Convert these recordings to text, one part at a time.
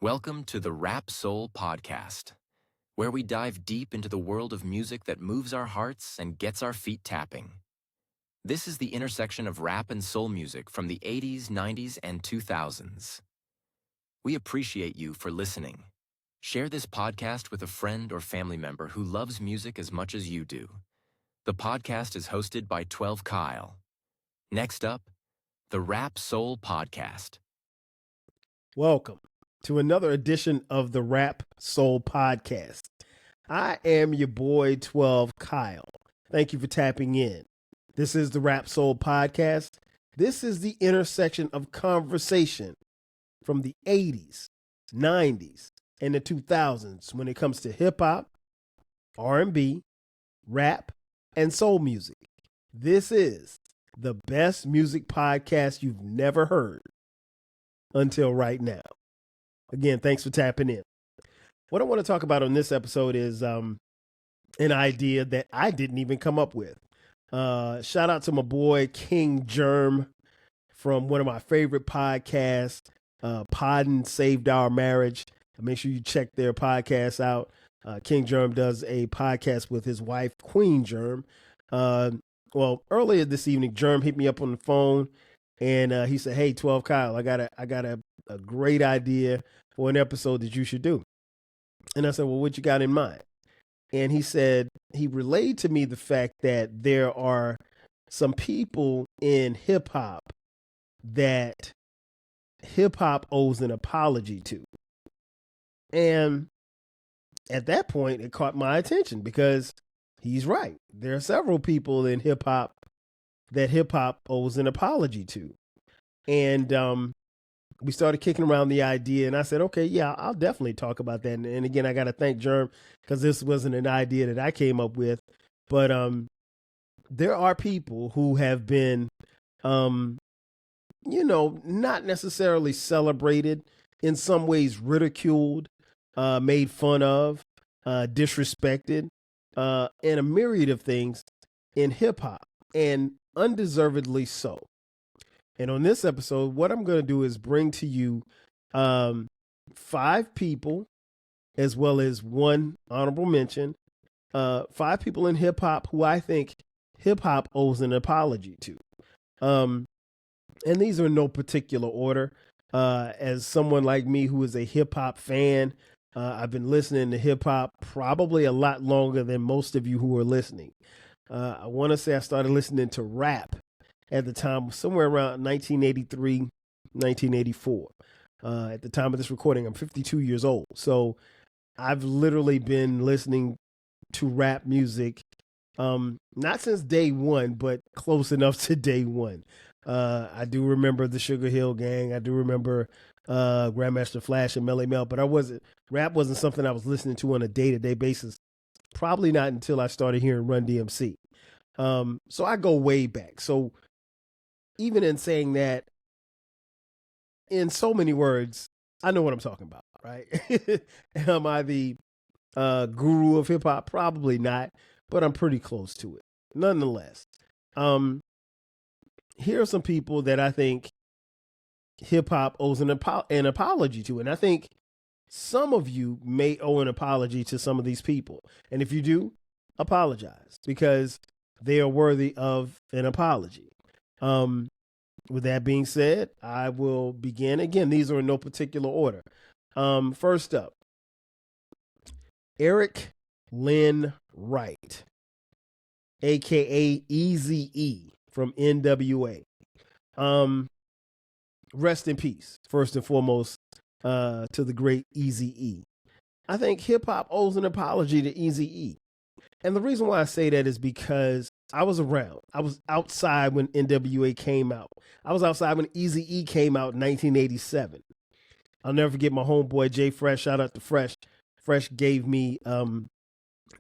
Welcome to the Rap Soul Podcast, where we dive deep into the world of music that moves our hearts and gets our feet tapping. This is the intersection of rap and soul music from the 80s, 90s, and 2000s. We appreciate you for listening. Share this podcast with a friend or family member who loves music as much as you do. The podcast is hosted by 12 Kyle. Next up, the Rap Soul Podcast. Welcome to another edition of the Rap Soul Podcast. I am your boy 12 Kyle. Thank you for tapping in. This is the Rap Soul Podcast. This is the intersection of conversation from the 80s, 90s, and the 2000s when it comes to hip hop, R&B, rap, and soul music. This is the best music podcast you've never heard until right now. Again, thanks for tapping in. What I want to talk about on this episode is an idea that I didn't even come up with. Shout out to my boy King Germ from one of my favorite podcasts, Poddin' Saved Our Marriage. Make sure you check their podcast out. King Germ does a podcast with his wife, Queen Germ. Well, earlier this evening, Germ hit me up on the phone and he said, "Hey, 12 Kyle, I got a great idea for an episode that you should do." And I said, "Well, what you got in mind?" And he said, he relayed to me the fact that there are some people in hip hop that hip hop owes an apology to. And at that point, it caught my attention because he's right. There are several people in hip hop that hip hop owes an apology to. And we started kicking around the idea, and I said, okay, yeah, I'll definitely talk about that. And again, I got to thank Germ because this wasn't an idea that I came up with. But there are people who have been, not necessarily celebrated, in some ways ridiculed, made fun of, disrespected, and a myriad of things in hip hop, and undeservedly so. And on this episode, what I'm going to do is bring to you 5 people, as well as one honorable mention, 5 people in hip hop who I think hip hop owes an apology to. And these are in no particular order. As someone like me who is a hip hop fan, I've been listening to hip hop probably a lot longer than most of you who are listening. I want to say I started listening to rap at the time, somewhere around 1983, 1984. At the time of this recording, I'm 52 years old. So I've literally been listening to rap music, not since day one, but close enough to day one. I do remember the Sugar Hill Gang. I do remember Grandmaster Flash and Melly Mel, but rap wasn't something I was listening to on a day-to-day basis. Probably not until I started hearing Run DMC. So I go way back. So even in saying that, in so many words, I know what I'm talking about, right? Am I the guru of hip hop? Probably not, but I'm pretty close to it. Nonetheless, here are some people that I think hip hop owes an apology to. And I think some of you may owe an apology to some of these people. And if you do, apologize, because they are worthy of an apology. With that being said, I will begin. Again, these are in no particular order. First up, Eric Lynn Wright, a.k.a. Eazy-E from NWA. Rest in peace, first and foremost, to the great Eazy-E. I think hip-hop owes an apology to Eazy-E. And the reason why I say that is because I was around. I was outside when NWA came out. I was outside when Eazy-E came out in 1987. I'll never forget my homeboy Jay Fresh. Shout out to Fresh. Fresh gave me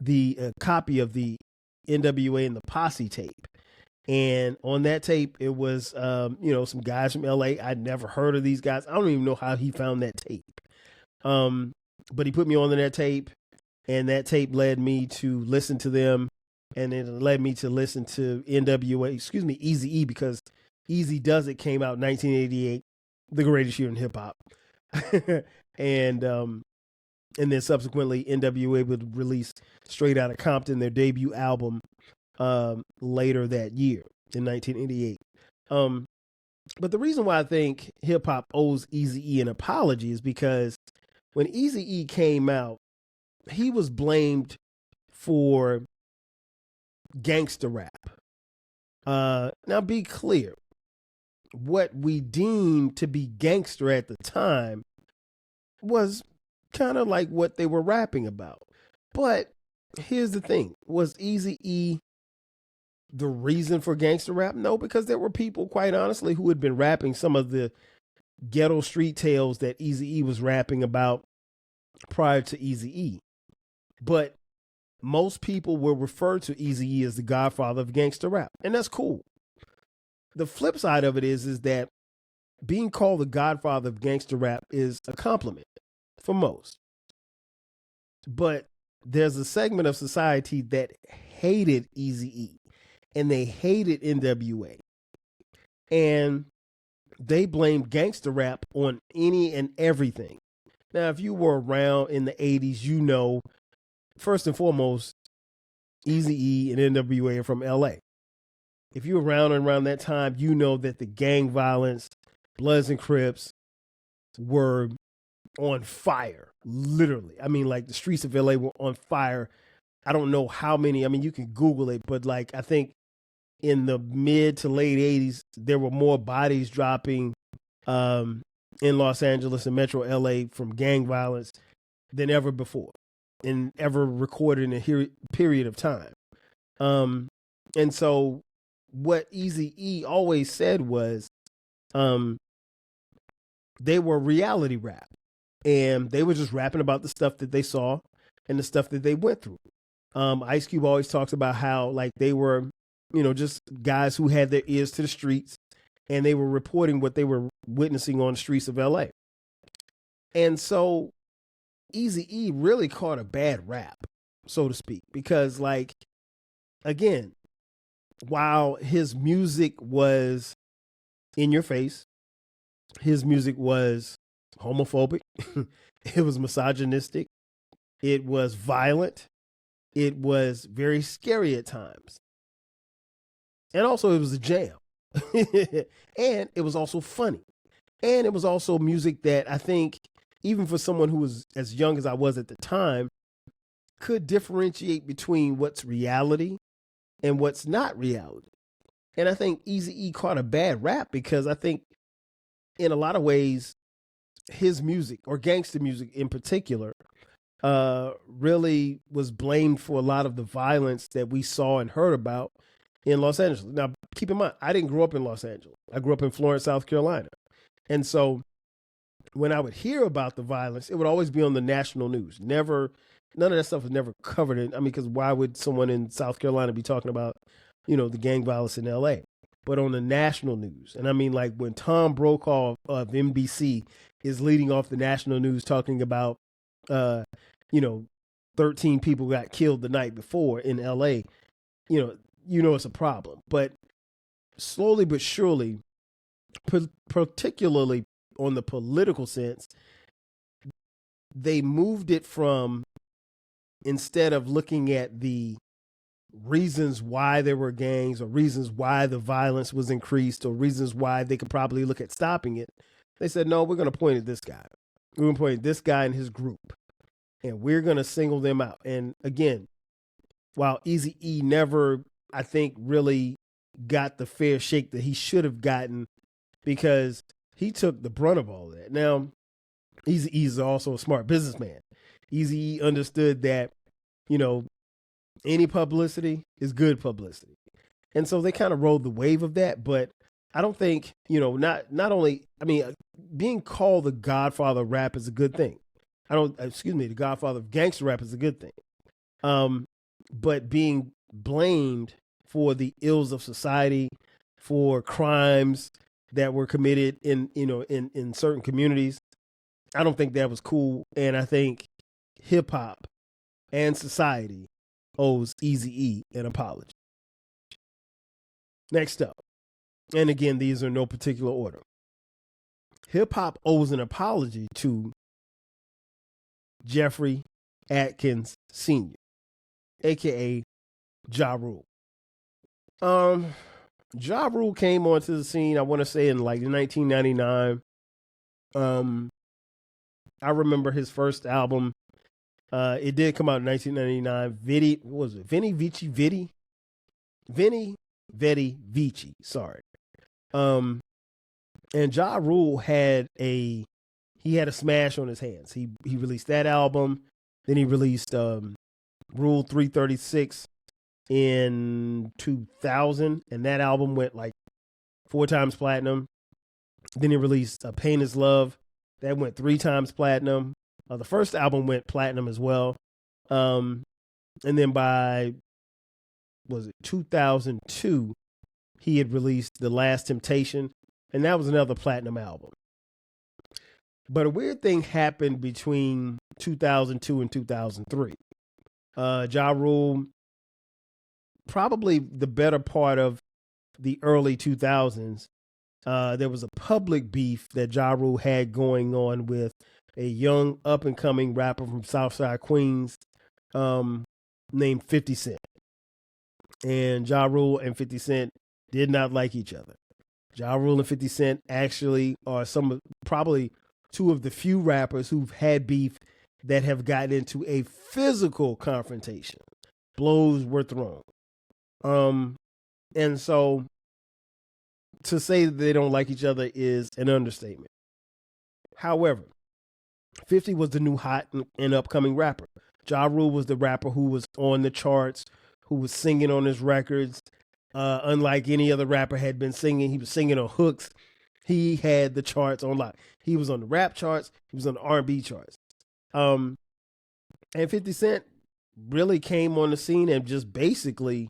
the copy of the NWA and the Posse tape. And on that tape, it was, some guys from LA. I'd never heard of these guys. I don't even know how he found that tape. But he put me on that tape, and that tape led me to listen to them. And it led me to listen to Eazy-E, because Easy Does It came out in 1988, the greatest year in hip hop. And then subsequently NWA would release Straight Outta Compton, their debut album, later that year in 1988. But the reason why I think hip hop owes Eazy-E an apology is because when Eazy-E came out, he was blamed for gangster rap. Now be clear, what we deemed to be gangster at the time was kind of like what they were rapping about. But here's the thing, was Eazy-E the reason for gangster rap? No, because there were people, quite honestly, who had been rapping some of the ghetto street tales that Eazy-E was rapping about prior to Eazy-E. But most people will refer to Eazy-E as the godfather of gangster rap, and that's cool. The flip side of it is that being called the godfather of gangster rap is a compliment for most. But there's a segment of society that hated Eazy-E, and they hated NWA. And they blamed gangster rap on any and everything. Now, if you were around in the 80s, you know, first and foremost, Eazy-E and NWA are from LA. If you're around that time, you know that the gang violence, Bloods and Crips, were on fire, literally. I mean, like the streets of LA were on fire. I don't know how many, I mean, you can Google it, but like, I think in the mid to late 80s, there were more bodies dropping in Los Angeles and Metro LA from gang violence than ever before and ever recorded in a period of time. And so what Eazy-E always said was they were reality rap, and they were just rapping about the stuff that they saw and the stuff that they went through. Ice Cube always talks about how like they were, you know, just guys who had their ears to the streets, and they were reporting what they were witnessing on the streets of LA. And so Eazy-E really caught a bad rap, so to speak, because like, again, while his music was in your face, his music was homophobic, it was misogynistic, it was violent, it was very scary at times. And also it was a jam. And it was also funny. And it was also music that I think, even for someone who was as young as I was at the time, could differentiate between what's reality and what's not reality. And I think Eazy-E caught a bad rap because I think in a lot of ways, his music, or gangster music in particular, really was blamed for a lot of the violence that we saw and heard about in Los Angeles. Now, keep in mind, I didn't grow up in Los Angeles. I grew up in Florence, South Carolina. And so when I would hear about the violence, it would always be on the national news. None of that stuff was never covered in, I mean, because why would someone in South Carolina be talking about, you know, the gang violence in LA? But on the national news. And I mean, like when Tom Brokaw of NBC is leading off the national news talking about, 13 people got killed the night before in LA, you know it's a problem. But slowly but surely, particularly on the political sense, they moved it from, instead of looking at the reasons why there were gangs or reasons why the violence was increased or reasons why they could probably look at stopping it, they said, no, we're going to point at this guy. We're going to point at this guy and his group, and we're going to single them out. And again, while Eazy-E never, I think, really got the fair shake that he should have gotten, because he took the brunt of all that. Now, Eazy-E is also a smart businessman. Eazy-E understood that, you know, any publicity is good publicity. And so they kind of rode the wave of that. But I don't think, you know, not only, I mean, being called the godfather of rap is a good thing. The godfather of gangster rap is a good thing. But being blamed for the ills of society, for crimes that were committed in certain communities, I don't think that was cool. And I think hip hop and society owes Eazy-E an apology. Next up, and again, these are no particular order. Hip hop owes an apology to Jeffrey Atkins Sr., aka Ja Rule. Ja Rule came onto the scene, I want to say in like 1999. I remember his first album. It did come out in 1999. What was it? Vinny Vici Vitti? Vinny Vetti Vici, sorry. And Ja Rule had a smash on his hands. He released that album. Then he released Rule 336 in 2000, and that album went like 4 times platinum. Then he released Pain is Love. That went 3 times platinum. The first album went platinum as well. And then by, 2002, he had released The Last Temptation, and that was another platinum album. But a weird thing happened between 2002 and 2003. Ja Rule, probably the better part of the early 2000s, there was a public beef that Ja Rule had going on with a young up-and-coming rapper from Southside Queens named 50 Cent. And Ja Rule and 50 Cent did not like each other. Ja Rule and 50 Cent actually are probably 2 of the few rappers who've had beef that have gotten into a physical confrontation. Blows were thrown. And so to say that they don't like each other is an understatement. However, 50 was the new hot and upcoming rapper. Ja Rule was the rapper who was on the charts, who was singing on his records. Unlike any other rapper had been singing, he was singing on hooks. He had the charts on lock. He was on the rap charts. He was on the R&B charts. And 50 Cent really came on the scene, and just basically,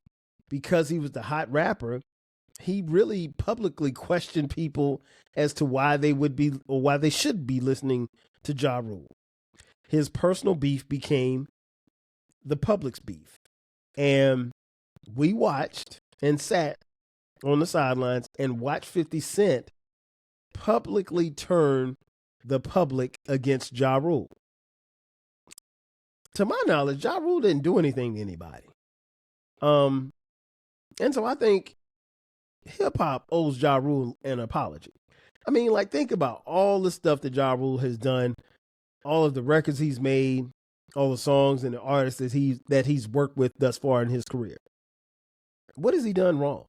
because he was the hot rapper, he really publicly questioned people as to why they would be, or why they should be, listening to Ja Rule. His personal beef became the public's beef. And we watched and sat on the sidelines and watched 50 Cent publicly turn the public against Ja Rule. To my knowledge, Ja Rule didn't do anything to anybody. And so I think hip hop owes Ja Rule an apology. I mean, like, think about all the stuff that Ja Rule has done, all of the records he's made, all the songs and the artists that he's worked with thus far in his career. What has he done wrong?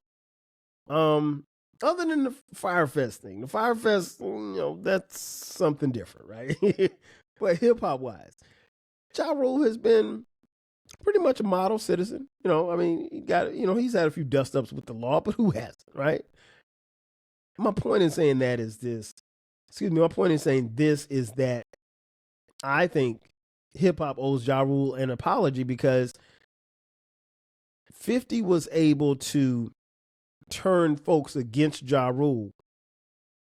Other than the Firefest thing. The Firefest, that's something different, right? But hip hop wise, Ja Rule has been pretty much a model citizen. I mean, he's had a few dust ups with the law, but who hasn't, right? My point in saying that is this. My point in saying this is that I think hip hop owes Ja Rule an apology, because 50 was able to turn folks against Ja Rule,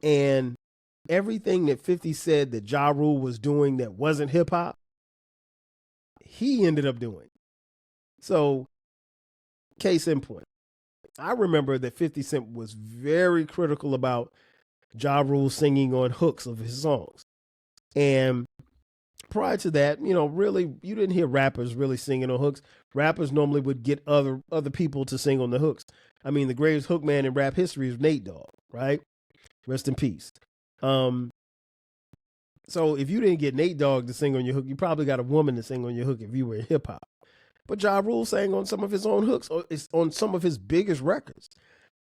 and everything that 50 said that Ja Rule was doing that wasn't hip hop, he ended up doing. So, case in point, I remember that 50 Cent was very critical about Ja Rule singing on hooks of his songs. And prior to that, really, you didn't hear rappers really singing on hooks. Rappers normally would get other people to sing on the hooks. I mean, the greatest hook man in rap history is Nate Dogg, right? Rest in peace. So if you didn't get Nate Dogg to sing on your hook, you probably got a woman to sing on your hook if you were in hip hop. But Ja Rule sang on some of his own hooks, or on some of his biggest records.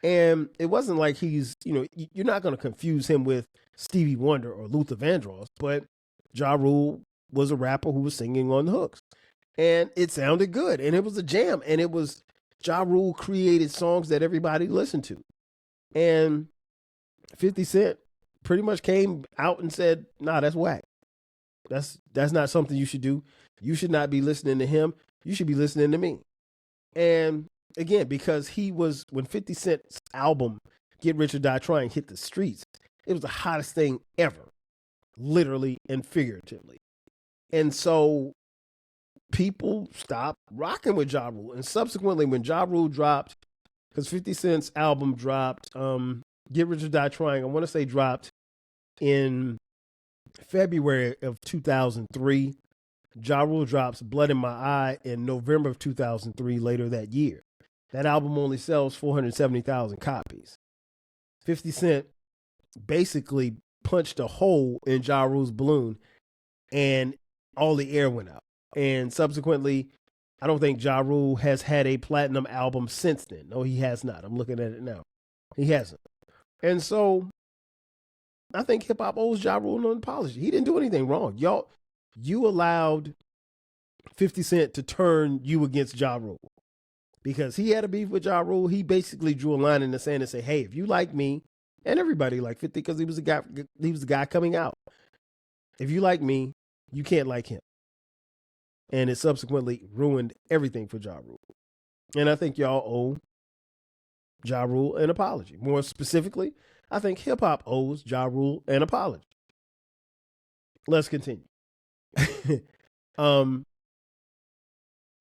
And it wasn't like he's, you're not going to confuse him with Stevie Wonder or Luther Vandross, but Ja Rule was a rapper who was singing on the hooks. And it sounded good, and it was a jam, and it was Ja Rule created songs that everybody listened to. And 50 Cent pretty much came out and said, nah, that's whack. That's not something you should do. You should not be listening to him. You should be listening to me. And again, because when 50 Cent's album, Get Rich or Die Trying, hit the streets, it was the hottest thing ever, literally and figuratively. And so people stopped rocking with Ja Rule. And subsequently, when Ja Rule dropped, because 50 Cent's album dropped, Get Rich or Die Trying, I want to say dropped in February of 2003. Ja Rule drops Blood in My Eye in November of 2003 later that year. That album only sells 470,000 copies. 50 Cent basically punched a hole in Ja Rule's balloon and all the air went out. And subsequently, I don't think Ja Rule has had a platinum album since then. No, he has not. I'm looking at it now. He hasn't. And so I think hip hop owes Ja Rule an apology. He didn't do anything wrong. You allowed 50 Cent to turn you against Ja Rule because he had a beef with Ja Rule. He basically drew a line in the sand and said, "Hey, if you like me," and everybody liked 50 because he was the guy coming out. If you like me, you can't like him. And it subsequently ruined everything for Ja Rule. And I think y'all owe Ja Rule an apology. More specifically, I think hip hop owes Ja Rule an apology. Let's continue.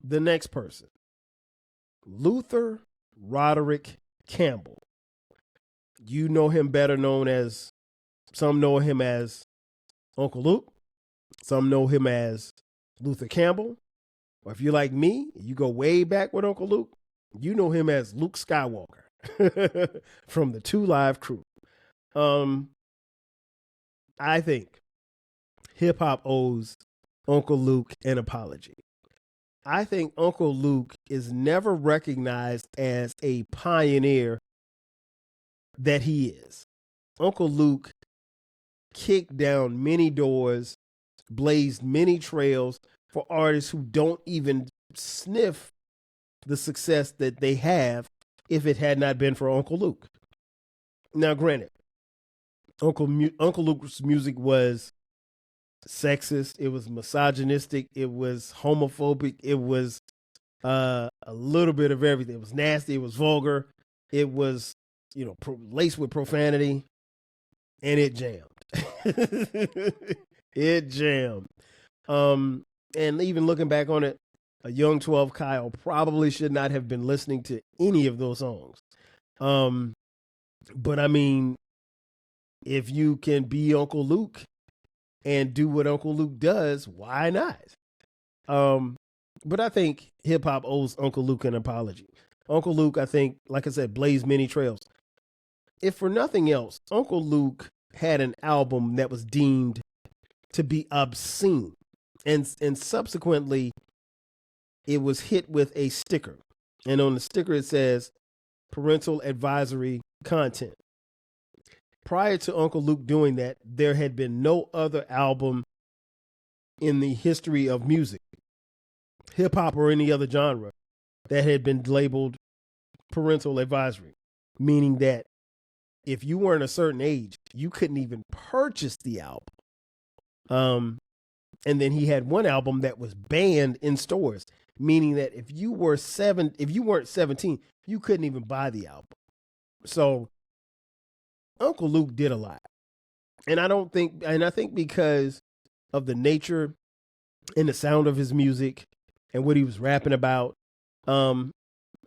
The next person, Luther Roderick Campbell. You know him better known as, some know him as Uncle Luke. Some know him as Luther Campbell. Or if you're like me, you go way back with Uncle Luke, you know him as Luke Skywalker from the 2 Live Crew. I think hip hop owes Uncle Luke an apology. I think Uncle Luke is never recognized as a pioneer that he is. Uncle Luke kicked down many doors, blazed many trails for artists who don't even sniff the success that they have if it had not been for Uncle Luke. Now, granted, Uncle Luke's music was sexist, it was misogynistic, it was homophobic, it was a little bit of everything. It was nasty, it was vulgar, it was, laced with profanity, and it jammed. It jammed. And even looking back on it, a young 12 Kyle probably should not have been listening to any of those songs. But I mean, if you can be Uncle Luke and do what Uncle Luke does, why not? But I think hip hop owes Uncle Luke an apology. Uncle Luke, I think, like I said, blazed many trails. If for nothing else, Uncle Luke had an album that was deemed to be obscene. And subsequently, it was hit with a sticker. And on the sticker, it says parental advisory content. Prior to Uncle Luke doing that, there had been no other album in the history of music, hip hop or any other genre, that had been labeled parental advisory, meaning that if you weren't a certain age, you couldn't even purchase the album. And then he had one album that was banned in stores, meaning that if you weren't 17, you couldn't even buy the album. So Uncle Luke did a lot. And I think because of the nature and the sound of his music and what he was rapping about, I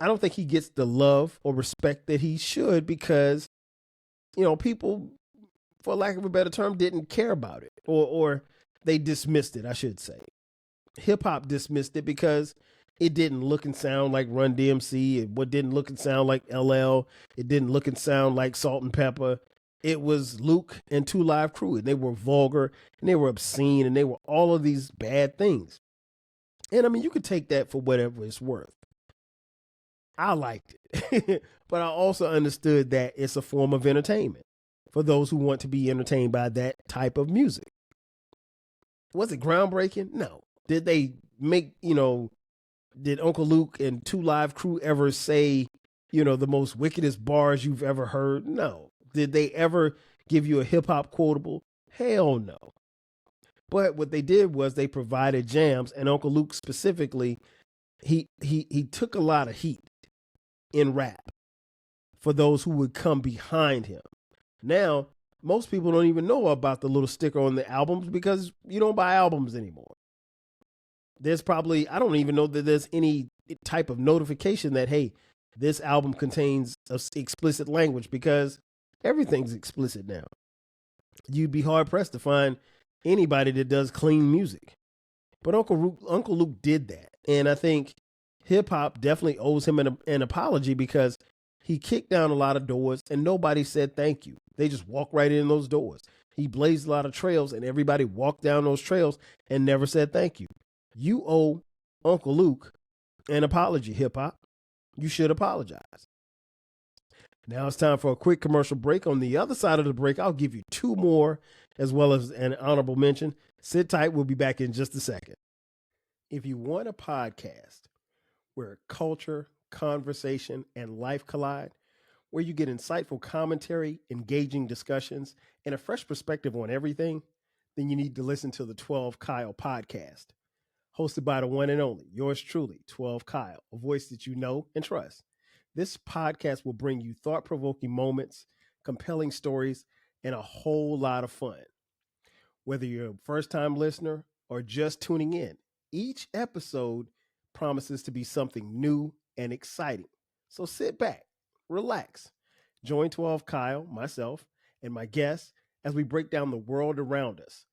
don't think he gets the love or respect that he should because, people, for lack of a better term, didn't care about it or they dismissed it, I should say. Hip hop dismissed it because it didn't look and sound like Run DMC. It didn't look and sound like LL. It didn't look and sound like Salt and Pepper. It was Luke and 2 Live Crew. And they were vulgar and they were obscene and they were all of these bad things. And I mean, you could take that for whatever it's worth. I liked it. But I also understood that it's a form of entertainment for those who want to be entertained by that type of music. Was it groundbreaking? No. Did they make, did Uncle Luke and 2 Live Crew ever say, the most wickedest bars you've ever heard? No. Did they ever give you a hip hop quotable? Hell no. But what they did was they provided jams, and Uncle Luke specifically, he took a lot of heat in rap for those who would come behind him. Now, most people don't even know about the little sticker on the albums because you don't buy albums anymore. There's probably, I don't even know that there's any type of notification that, hey, this album contains explicit language because everything's explicit now. You'd be hard pressed to find anybody that does clean music. But Uncle Luke did that. And I think hip hop definitely owes him an apology because he kicked down a lot of doors and nobody said thank you. They just walked right in those doors. He blazed a lot of trails and everybody walked down those trails and never said thank you. You owe Uncle Luke an apology, hip hop. You should apologize. Now it's time for a quick commercial break. On the other side of the break, I'll give you two more as well as an honorable mention. Sit tight. We'll be back in just a second. If you want a podcast where culture, conversation, and life collide, where you get insightful commentary, engaging discussions, and a fresh perspective on everything, then you need to listen to the 12 Kyle podcast. Hosted by the one and only, yours truly, 12 Kyle, a voice that you know and trust. This podcast will bring you thought-provoking moments, compelling stories, and a whole lot of fun. Whether you're a first-time listener or just tuning in, each episode promises to be something new and exciting. So sit back, relax, join 12 Kyle, myself, and my guests as we break down the world around us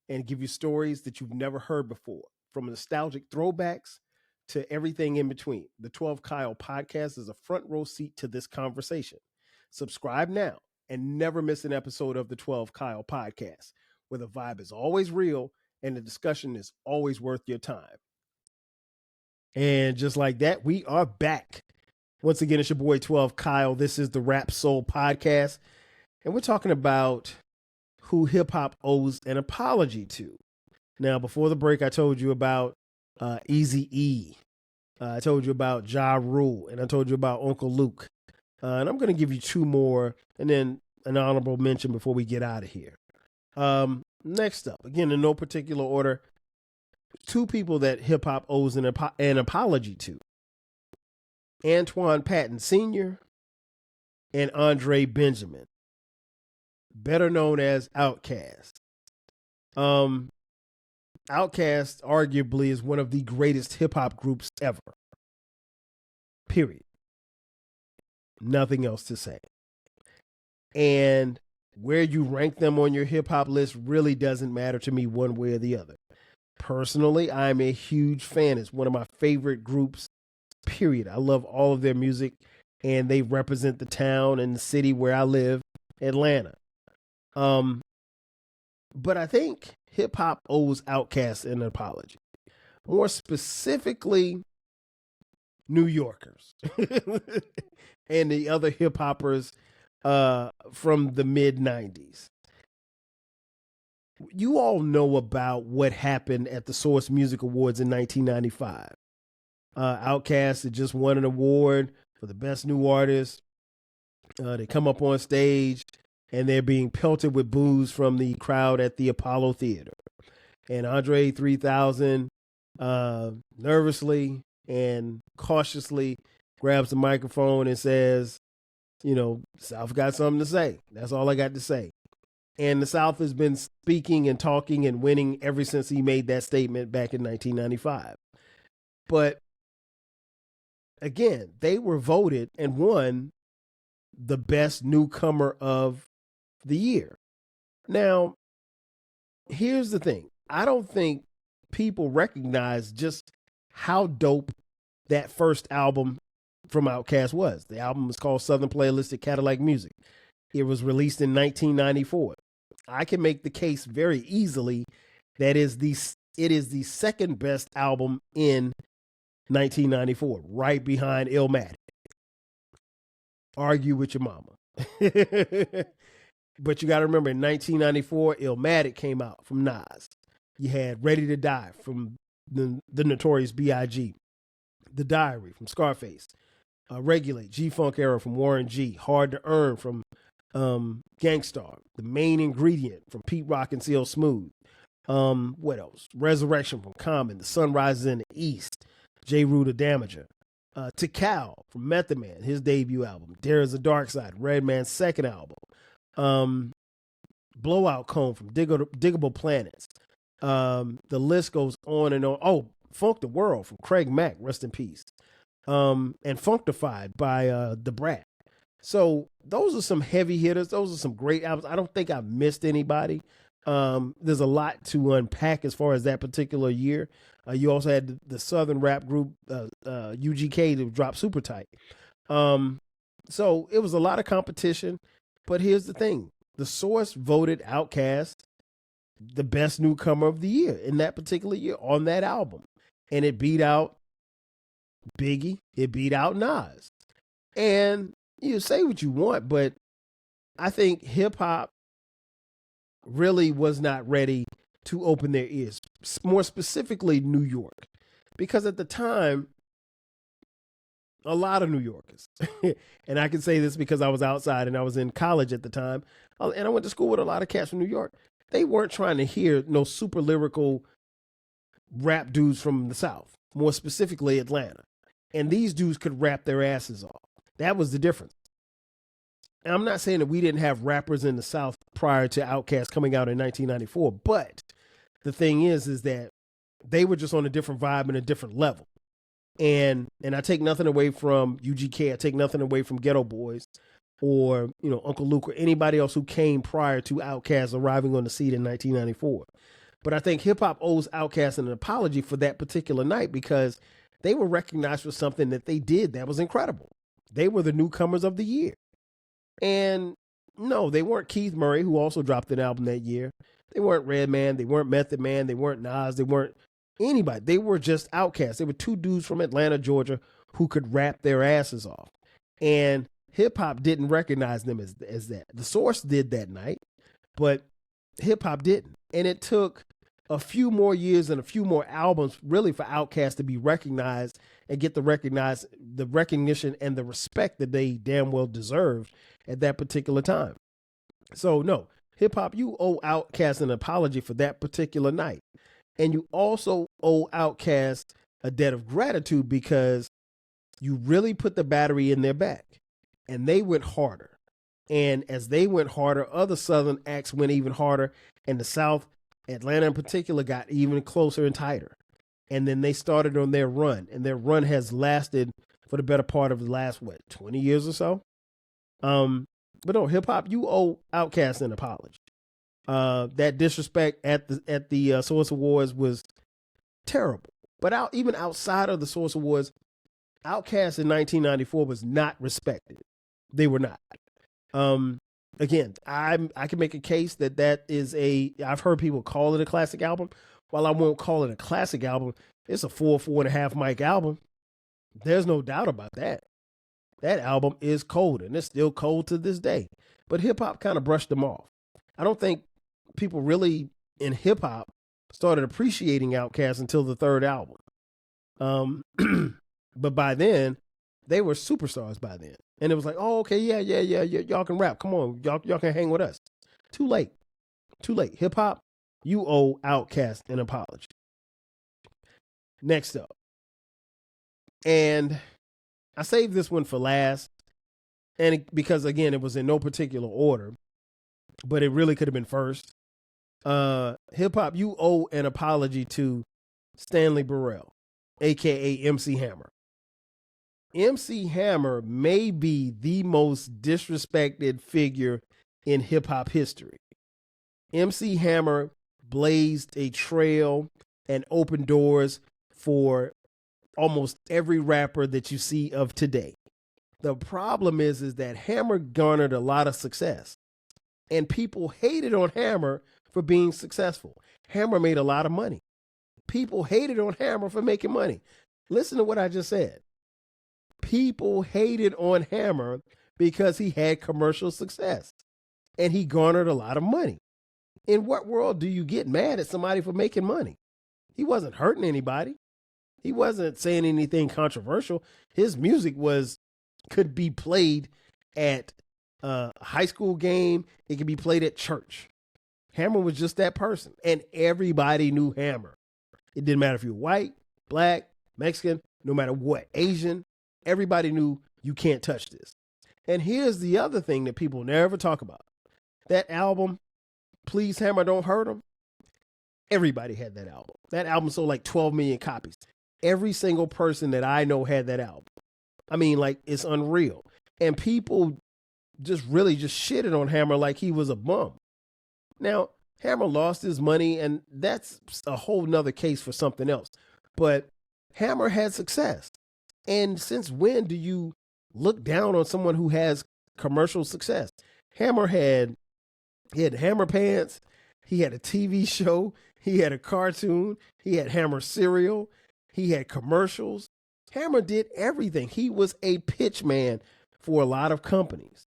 and give you stories that you've never heard before, from nostalgic throwbacks to everything in between. The 12 Kyle podcast is a front row seat to this conversation. Subscribe now and never miss an episode of the 12 Kyle podcast, where the vibe is always real and the discussion is always worth your time. And just like that, we are back. Once again, it's your boy 12 Kyle. This is the Rap Soul podcast, and we're talking about who hip hop owes an apology to. Now, before the break, I told you about Eazy-E. I told you about Ja Rule, and I told you about Uncle Luke. And I'm going to give you two more, and then an honorable mention before we get out of here. Next up, again, in no particular order, two people that hip hop owes an apology to: Antoine Patton Sr. and Andre Benjamin, better known as OutKast. OutKast arguably is one of the greatest hip hop groups ever. Period. Nothing else to say. And where you rank them on your hip hop list really doesn't matter to me one way or the other. Personally, I'm a huge fan. It's one of my favorite groups, period. I love all of their music, and they represent the town and the city where I live, Atlanta. But I think hip hop owes OutKast an apology. More specifically, New Yorkers and the other hip hoppers from the mid 90s. You all know about what happened at the Source Music Awards in 1995. OutKast had just won an award for the best new artist. They come up on stage and they're being pelted with boos from the crowd at the Apollo Theater. And Andre 3000 nervously and cautiously grabs the microphone and says, you know, South got something to say. That's all I got to say. And the South has been speaking and talking and winning ever since he made that statement back in 1995. But again, they were voted and won the best newcomer of the year. Now, here's the thing. I don't think people recognize just how dope that first album from OutKast was. The album was called Southern Playalistic Cadillac Music. It was released in 1994. I can make the case very easily that it is the second best album in 1994, right behind Illmatic. Argue with your mama. But you got to remember, in 1994, Illmatic came out from Nas. You had Ready to Die from the Notorious B.I.G., The Diary from Scarface, Regulate, G-Funk Era from Warren G, Hard to Earn from Gangstar, The Main Ingredient from Pete Rock and CL Smooth. What else? Resurrection from Common, The Sun Rises in the East, J. Rue the Damager. Tikal from Method Man, his debut album. There Is a Dark Side, Redman's second album. Blowout Cone from Diggable Planets. The list goes on and on. Oh, Funk the World from Craig Mack, rest in peace. And Functified by The Brat. So those are some heavy hitters. Those are some great albums. I don't think I've missed anybody. There's a lot to unpack as far as that particular year. You also had the Southern rap group UGK to drop Super Tight. So it was a lot of competition. But here's the thing: the Source voted OutKast the best newcomer of the year in that particular year on that album, and it beat out Biggie. It beat out Nas. And you say what you want, but I think hip hop really was not ready to open their ears, more specifically New York, because at the time, a lot of New Yorkers, and I can say this because I was outside and I was in college at the time, and I went to school with a lot of cats from New York. They weren't trying to hear no super lyrical rap dudes from the South, more specifically Atlanta. And these dudes could rap their asses off. That was the difference. And I'm not saying that we didn't have rappers in the South prior to OutKast coming out in 1994, but the thing is that they were just on a different vibe and a different level. And I take nothing away from UGK. I take nothing away from Ghetto Boys or, Uncle Luke or anybody else who came prior to OutKast arriving on the scene in 1994. But I think hip hop owes OutKast an apology for that particular night because they were recognized for something that they did that was incredible. They were the newcomers of the year. And no, they weren't Keith Murray, who also dropped an album that year. They weren't Redman. They weren't Method Man. They weren't Nas. They weren't anybody. They were just OutKast. They were two dudes from Atlanta, Georgia, who could rap their asses off. And hip hop didn't recognize them as that. The Source did that night, but hip hop didn't. And it took a few more years and a few more albums really for OutKast to be recognized and get the recognition and the respect that they damn well deserved at that particular time. So no, hip hop, you owe OutKast an apology for that particular night. And you also owe OutKast a debt of gratitude because you really put the battery in their back and they went harder. And as they went harder, other Southern acts went even harder. And the South, Atlanta in particular, got even closer and tighter. And then they started on their run. And their run has lasted for the better part of the last, 20 years or so? But no, hip hop, you owe OutKast an apology. That disrespect at the Source Awards was terrible. But even outside of the Source Awards, OutKast in 1994 was not respected. They were not. Again, I can make a case that is I've heard people call it a classic album. While I won't call it a classic album, it's a 4.5 mic album. There's no doubt about that. That album is cold, and it's still cold to this day. But hip hop kind of brushed them off. I don't think people really in hip hop started appreciating OutKast until the third album. But by then, they were superstars by then. And it was like, oh, okay, yeah, y'all can rap. Come on, y'all can hang with us. Too late. Hip hop, you owe OutKast an apology. Next up. And I saved this one for last. And because, again, it was in no particular order, but it really could have been first. Hip hop, you owe an apology to Stanley Burrell, a.k.a. MC Hammer. MC Hammer may be the most disrespected figure in hip hop history. MC Hammer blazed a trail and opened doors for almost every rapper that you see of today. The problem is that Hammer garnered a lot of success, and people hated on Hammer for being successful. Hammer made a lot of money. People hated on Hammer for making money. Listen to what I just said. People hated on Hammer because he had commercial success and he garnered a lot of money. In what world do you get mad at somebody for making money? He wasn't hurting anybody. He wasn't saying anything controversial. His music could be played at a high school game. It could be played at church. Hammer was just that person, and everybody knew Hammer. It didn't matter if you were white, black, Mexican, no matter what, Asian. Everybody knew you can't touch this. And here's the other thing that people never talk about. That album, Please Hammer, Don't Hurt Him. Everybody had that album. That album sold like 12 million copies. Every single person that I know had that album. I mean, like, it's unreal. And people just really just shitted on Hammer like he was a bum. Now, Hammer lost his money, and that's a whole nother case for something else. But Hammer had success. And since when do you look down on someone who has commercial success? Hammer he had Hammer Pants, he had a TV show, he had a cartoon, he had Hammer cereal, he had commercials. Hammer did everything. He was a pitch man for a lot of companies.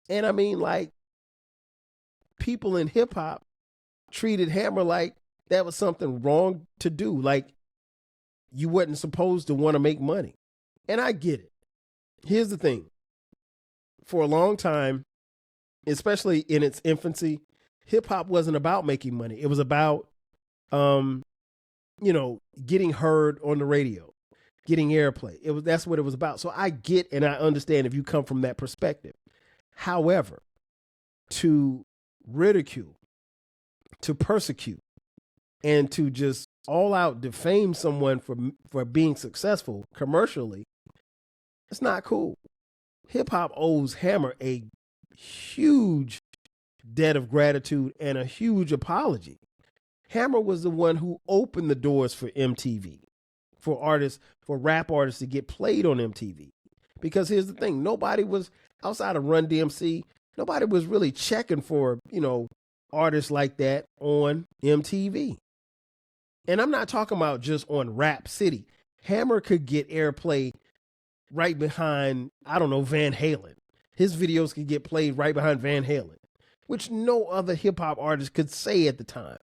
And I mean, like, people in hip hop treated Hammer like that was something wrong to do. Like, you wasn't supposed to want to make money. And I get it. Here's the thing. For a long time, especially in its infancy, hip hop wasn't about making money. It was about, getting heard on the radio, getting airplay. That's what it was about. So I get and I understand if you come from that perspective. However, to ridicule, to persecute, and to just all out defame someone for being successful commercially, it's not cool. Hip hop owes Hammer a huge debt of gratitude and a huge apology. Hammer was the one who opened the doors for MTV, for rap artists to get played on MTV. Because here's the thing, nobody was, outside of Run DMC, nobody was really checking for, artists like that on MTV. And I'm not talking about just on Rap City. Hammer could get airplay right behind, Van Halen. His videos could get played right behind Van Halen, which no other hip hop artist could say at the time.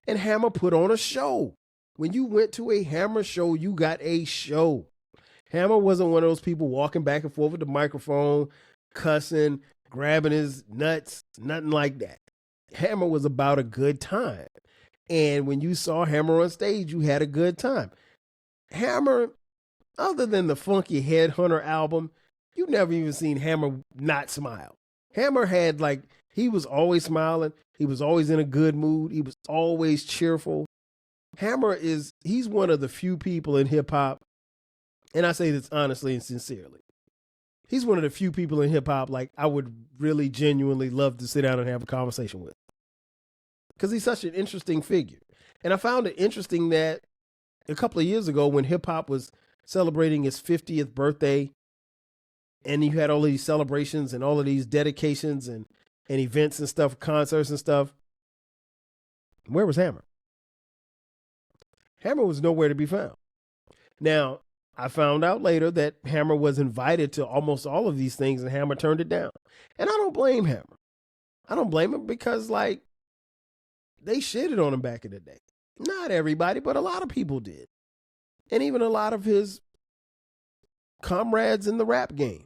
And Hammer put on a show. When you went to a Hammer show, you got a show. Hammer wasn't one of those people walking back and forth with the microphone, cussing, grabbing his nuts, nothing like that. Hammer was about a good time. And when you saw Hammer on stage, you had a good time. Hammer, other than the Funky Headhunter album, you never even seen Hammer not smile. Hammer had he was always smiling. He was always in a good mood. He was always cheerful. He's one of the few people in hip hop, and I say this honestly and sincerely. He's one of the few people in hip hop I would really genuinely love to sit down and have a conversation with. Because he's such an interesting figure. And I found it interesting that a couple of years ago when hip hop was celebrating its 50th birthday, and you had all these celebrations and all of these dedications and events and stuff, concerts and stuff, where was Hammer? Hammer was nowhere to be found. Now, I found out later that Hammer was invited to almost all of these things and Hammer turned it down. And I don't blame Hammer. I don't blame him because, they shitted on him back in the day. Not everybody, but a lot of people did. And even a lot of his comrades in the rap game.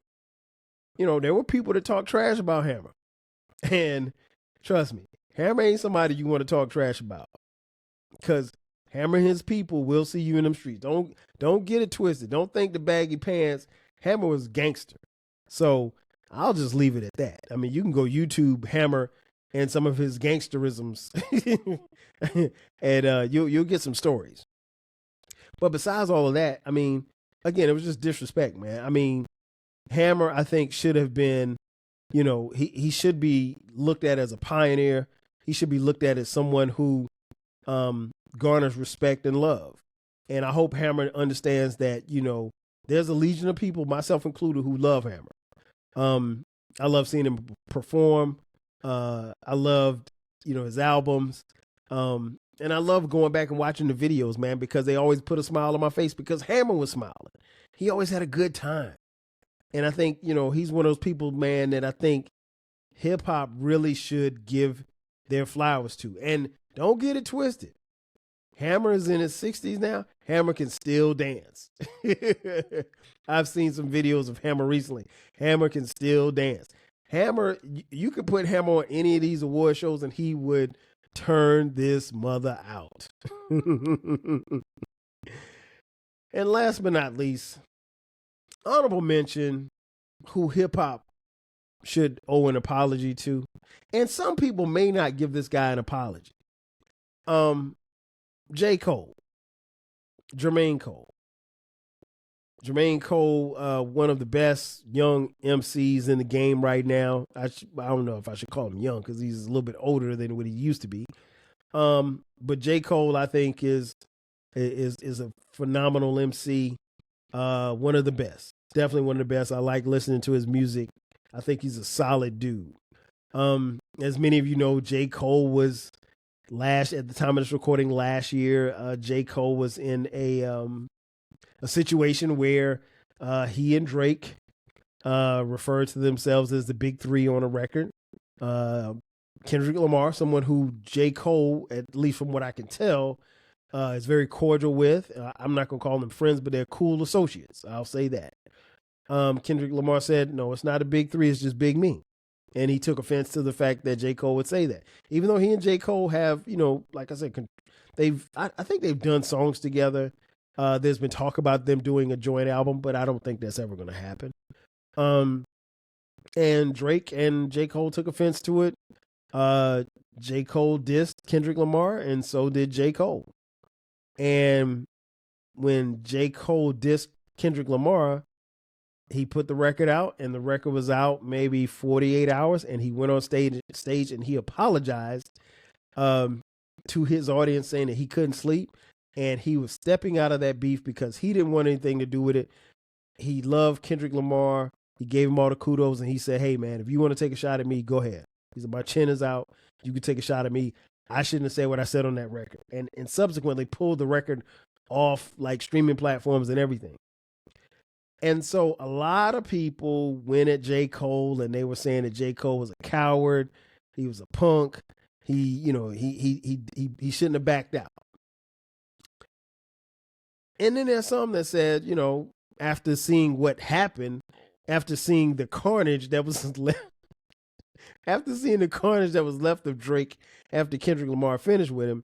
There were people that talk trash about Hammer. And trust me, Hammer ain't somebody you want to talk trash about. Because Hammer and his people will see you in them streets. Don't get it twisted. Don't think the baggy pants. Hammer was gangster. So I'll just leave it at that. I mean, you can go YouTube Hammer and some of his gangsterisms and you'll get some stories. But besides all of that, I mean, again, it was just disrespect, man. I mean, Hammer, I think, should have been, he should be looked at as a pioneer. He should be looked at as someone who garners respect and love. And I hope Hammer understands that, there's a legion of people, myself included, who love Hammer. I love seeing him perform. I loved, his albums. And I love going back and watching the videos, man, because they always put a smile on my face because Hammer was smiling. He always had a good time. And I think, he's one of those people, man, that I think hip hop really should give their flowers to. And don't get it twisted. Hammer is in his 60s now. Hammer can still dance. I've seen some videos of Hammer recently. Hammer can still dance. Hammer, you could put Hammer on any of these award shows and he would turn this mother out. And last but not least, honorable mention who hip hop should owe an apology to. And some people may not give this guy an apology. J. Cole, Jermaine Cole. Jermaine Cole, one of the best young MCs in the game right now. I don't know if I should call him young because he's a little bit older than what he used to be. But J. Cole, I think, is a phenomenal MC. One of the best. Definitely one of the best. I like listening to his music. I think he's a solid dude. As many of you know, J. Cole was at the time of this recording last year. J. Cole was in a situation where he and Drake referred to themselves as the big three on a record. Kendrick Lamar, someone who J. Cole, at least from what I can tell, is very cordial with. I'm not going to call them friends, but they're cool associates. I'll say that. Kendrick Lamar said, no, it's not a big three, it's just Big Me. And he took offense to the fact that J. Cole would say that. Even though he and J. Cole have, like I said, I think they've done songs together. There's been talk about them doing a joint album, but I don't think that's ever going to happen. And Drake and J. Cole took offense to it. J. Cole dissed Kendrick Lamar, and so did J. Cole. And when J. Cole dissed Kendrick Lamar, he put the record out, and the record was out maybe 48 hours, and he went on stage and he apologized to his audience, saying that he couldn't sleep, and he was stepping out of that beef because he didn't want anything to do with it. He loved Kendrick Lamar. He gave him all the kudos, and he said, hey, man, if you want to take a shot at me, go ahead. He said, my chin is out. You can take a shot at me. I shouldn't have said what I said on that record. And subsequently pulled the record off like streaming platforms and everything. And so a lot of people went at J. Cole, and they were saying that J. Cole was a coward. He was a punk. He shouldn't have backed out. And then there's some that said, after seeing what happened, after seeing the carnage that was left, of Drake after Kendrick Lamar finished with him,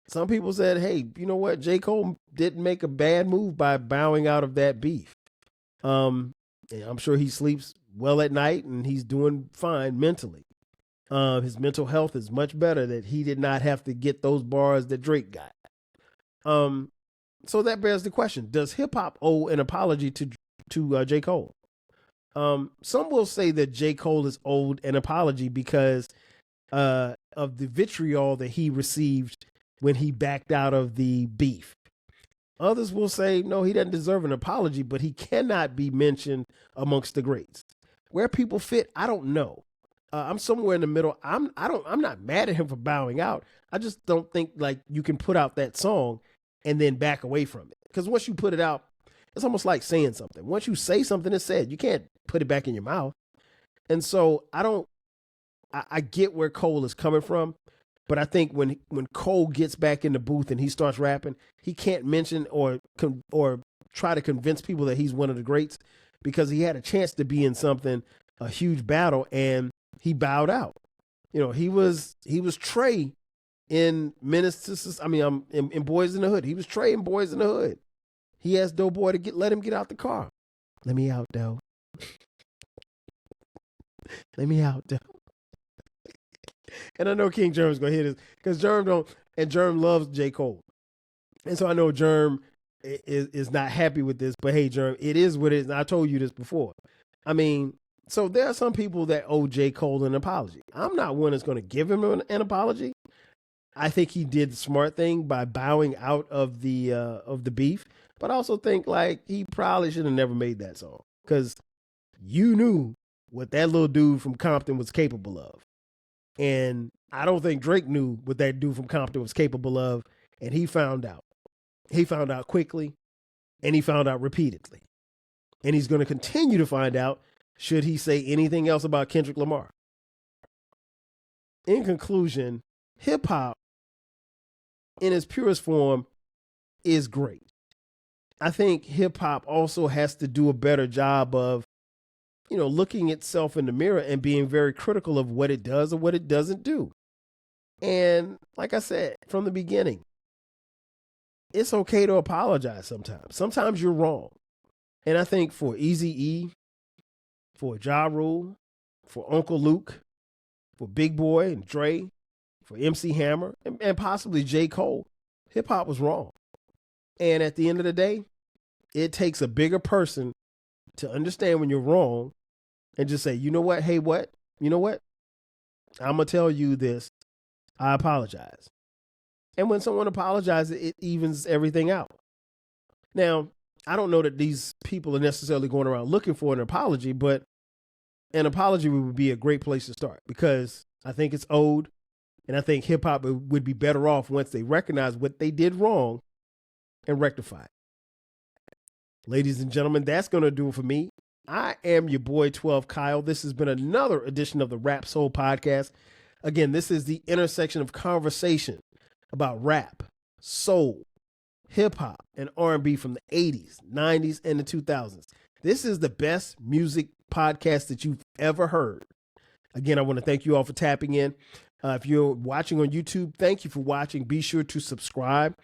some people said, hey, you know what? J. Cole didn't make a bad move by bowing out of that beef. And I'm sure he sleeps well at night and he's doing fine mentally. His mental health is much better that he did not have to get those bars that Drake got. So that bears the question, does hip hop owe an apology to J. Cole? Some will say that J. Cole is owed an apology because of the vitriol that he received when he backed out of the beef. Others will say, no, he doesn't deserve an apology, but he cannot be mentioned amongst the greats. Where people fit, I don't know. I'm somewhere in the middle. I'm not mad at him for bowing out. I just don't think like you can put out that song and then back away from it. Because once you put it out, it's almost like saying something. Once you say something, it's said. You can't put it back in your mouth. And so I get where Cole is coming from. But I think when Cole gets back in the booth and he starts rapping, he can't mention or try to convince people that he's one of the greats because he had a chance to be in something, a huge battle, and he bowed out. He was Trey in Menace to, in Boys in the Hood. He was Trey in Boys in the Hood. He asked Doughboy to let him get out the car. Let me out, Doe. Let me out, Doe. And I know King Germ's gonna hear this because Germ loves J. Cole, and so I know Germ is not happy with this. But hey, Germ, it is what it is. And I told you this before. So there are some people that owe J. Cole an apology. I'm not one that's going to give him an apology. I think he did the smart thing by bowing out of the beef, but I also think like he probably should have never made that song because you knew what that little dude from Compton was capable of. And I don't think Drake knew what that dude from Compton was capable of. And he found out. He found out quickly, and he found out repeatedly. And he's going to continue to find out should he say anything else about Kendrick Lamar. In conclusion, hip hop in its purest form is great. I think hip hop also has to do a better job of looking itself in the mirror and being very critical of what it does or what it doesn't do. And like I said from the beginning, it's okay to apologize sometimes. Sometimes you're wrong. And I think for Eazy-E, for Ja Rule, for Uncle Luke, for Big Boy and Dre, for MC Hammer, and possibly J. Cole, hip hop was wrong. And at the end of the day, it takes a bigger person to understand when you're wrong and just say, you know what? Hey, what? You know what? I'm going to tell you this. I apologize. And when someone apologizes, it evens everything out. Now, I don't know that these people are necessarily going around looking for an apology, but an apology would be a great place to start because I think it's owed. And I think hip hop would be better off once they recognize what they did wrong and rectify it. Ladies and gentlemen, that's going to do it for me. I am your boy 12 Kyle. This has been another edition of the Rap Soul Podcast. Again, this is the intersection of conversation about rap, soul, hip hop, and R&B from the 80s, 90s, and the 2000s. This is the best music podcast that you've ever heard. Again, I want to thank you all for tapping in. If you're watching on YouTube, thank you for watching. Be sure to subscribe.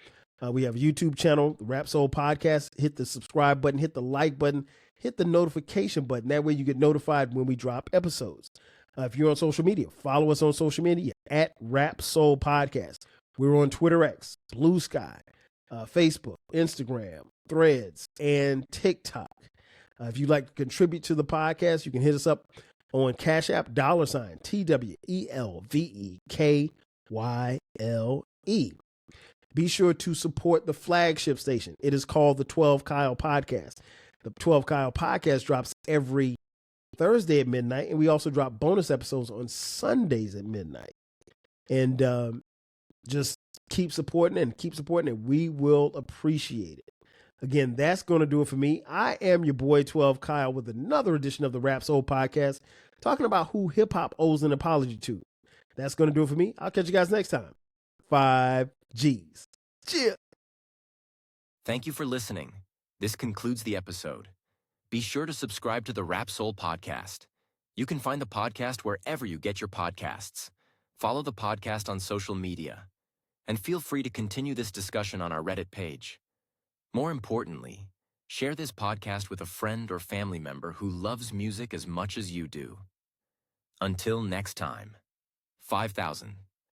We have a YouTube channel, the Rap Soul Podcast. Hit the subscribe button, hit the like button, hit the notification button. That way you get notified when we drop episodes. If you're on social media, follow us on social media at Rap Soul Podcast. We're on Twitter X, Blue Sky, Facebook, Instagram, Threads, and TikTok. If you'd like to contribute to the podcast, you can hit us up on Cash App, $TWELVEKYLE. Be sure to support the flagship station. It is called the 12 Kyle Podcast. The 12 Kyle Podcast drops every Thursday at midnight, and we also drop bonus episodes on Sundays at midnight. And just keep supporting it and keep supporting it. We will appreciate it. Again, that's going to do it for me. I am your boy 12 Kyle with another edition of the Rap Soul Podcast, talking about who hip hop owes an apology to. That's going to do it for me. I'll catch you guys next time. 5 G's. Cheers. Thank you for listening. This concludes the episode. Be sure to subscribe to the Rap Soul Podcast. You can find the podcast wherever you get your podcasts. Follow the podcast on social media. And feel free to continue this discussion on our Reddit page. More importantly, share this podcast with a friend or family member who loves music as much as you do. Until next time, 5,000.